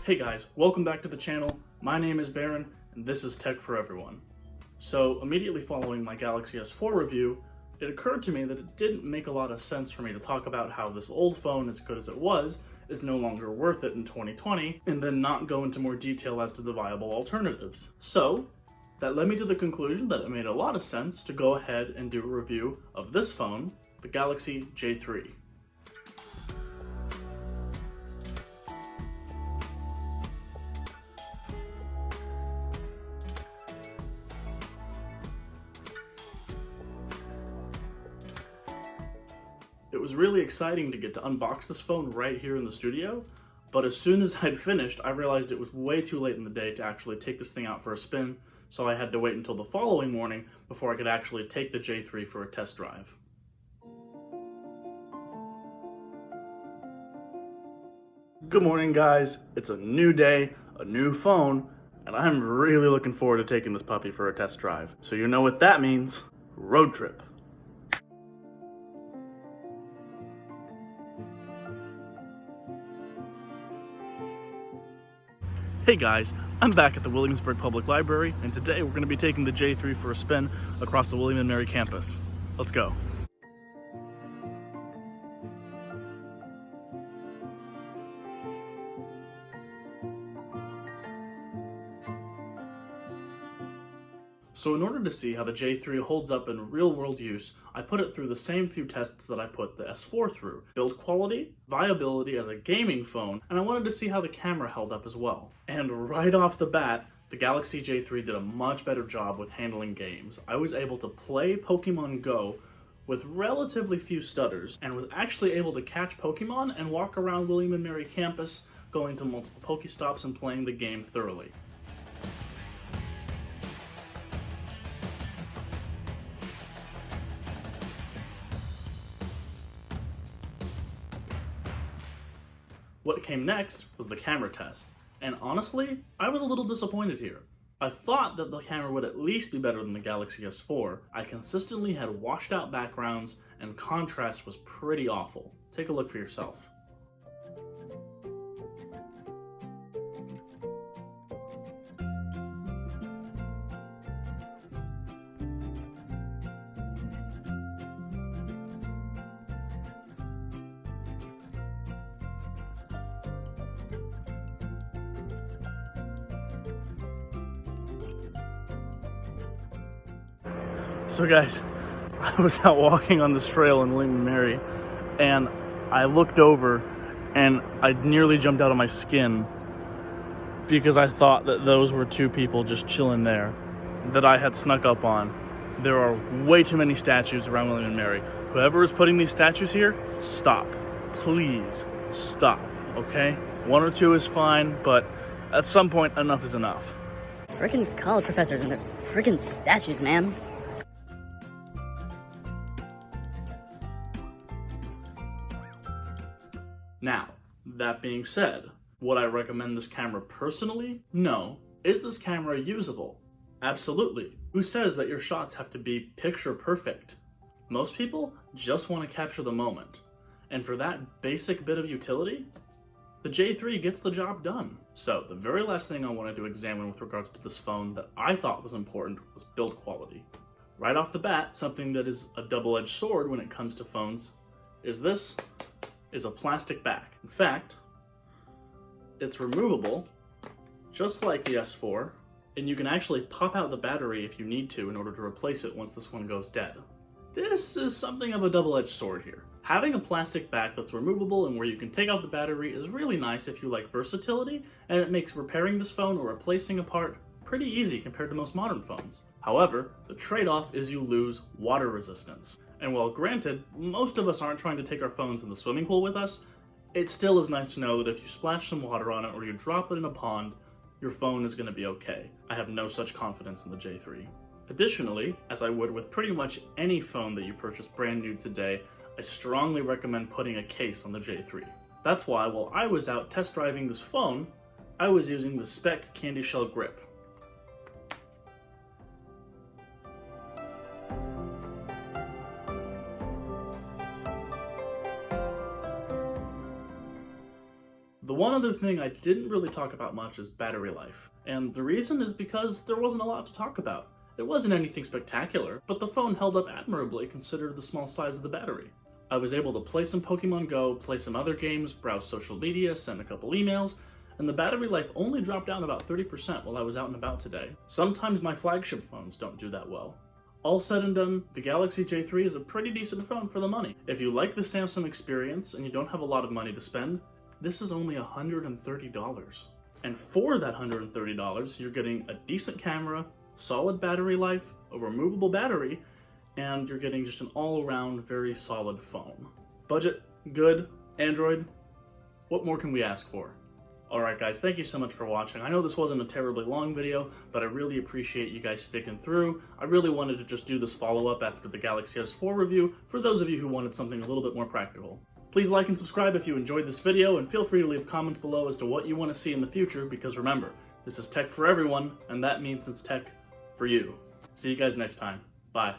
Hey guys, welcome back to the channel. My name is Baron, and this is Tech for Everyone. So immediately following my Galaxy S4 review, it occurred to me that it didn't make a lot of sense for me to talk about how this old phone, as good as it was, is no longer worth it in 2020, and then not go into more detail as to the viable alternatives. So that led me to the conclusion that it made a lot of sense to go ahead and do a review of this phone, the Galaxy J3. It was really exciting to get to unbox this phone right here in the studio, but as soon as I'd finished, I realized it was way too late in the day to actually take this thing out for a spin, so I had to wait until the following morning before I could actually take the J3 for a test drive. Good morning, guys. It's a new day, a new phone, and I'm really looking forward to taking this puppy for a test drive. So you know what that means, road trip. Hey guys, I'm back at the Williamsburg Public Library, and today we're going to be taking the J3 for a spin across the William & Mary campus. Let's go. So in order to see how the J3 holds up in real-world use, I put it through the same few tests that I put the S4 through. Build quality, viability as a gaming phone, and I wanted to see how the camera held up as well. And right off the bat, the Galaxy J3 did a much better job with handling games. I was able to play Pokemon Go with relatively few stutters, and was actually able to catch Pokemon and walk around William & Mary campus, going to multiple Pokestops and playing the game thoroughly. What came next was the camera test, and honestly, I was a little disappointed here. I thought that the camera would at least be better than the Galaxy S4. I consistently had washed out backgrounds, and contrast was pretty awful. Take a look for yourself. So guys, I was out walking on this trail in William & Mary, and I looked over and I nearly jumped out of my skin because I thought that those were two people just chilling there that I had snuck up on. There are way too many statues around William & Mary. Whoever is putting these statues here, stop. Please stop, okay? One or two is fine, but at some point, enough is enough. Freaking college professors and their freaking statues, man. Now, that being said, would I recommend this camera personally? No. Is this camera usable? Absolutely. Who says that your shots have to be picture perfect? Most people just want to capture the moment. And for that basic bit of utility, the J3 gets the job done. So the very last thing I wanted to examine with regards to this phone that I thought was important was build quality. Right off the bat, something that is a double-edged sword when it comes to phones is a plastic back. In fact, it's removable, just like the S4, and you can actually pop out the battery if you need to in order to replace it once this one goes dead. This is something of a double-edged sword here. Having a plastic back that's removable and where you can take out the battery is really nice if you like versatility, and it makes repairing this phone or replacing a part pretty easy compared to most modern phones. However, the trade-off is you lose water resistance. And while granted, most of us aren't trying to take our phones in the swimming pool with us, it still is nice to know that if you splash some water on it or you drop it in a pond, your phone is going to be okay. I have no such confidence in the J3. Additionally, as I would with pretty much any phone that you purchase brand new today, I strongly recommend putting a case on the J3. That's why while I was out test driving this phone, I was using the Spec Candy Shell Grip. The one other thing I didn't really talk about much is battery life. And the reason is because there wasn't a lot to talk about. It wasn't anything spectacular, but the phone held up admirably considering the small size of the battery. I was able to play some Pokemon Go, play some other games, browse social media, send a couple emails, and the battery life only dropped down about 30% while I was out and about today. Sometimes my flagship phones don't do that well. All said and done, the Galaxy J3 is a pretty decent phone for the money. If you like the Samsung experience and you don't have a lot of money to spend, this is only $130. And for that $130, you're getting a decent camera, solid battery life, a removable battery, and you're getting just an all-around very solid phone. Budget, good, Android, what more can we ask for? Alright guys, thank you so much for watching. I know this wasn't a terribly long video, but I really appreciate you guys sticking through. I really wanted to just do this follow-up after the Galaxy S4 review for those of you who wanted something a little bit more practical. Please like and subscribe if you enjoyed this video, and feel free to leave comments below as to what you want to see in the future, because remember, this is tech for everyone, and that means it's tech for you. See you guys next time. Bye.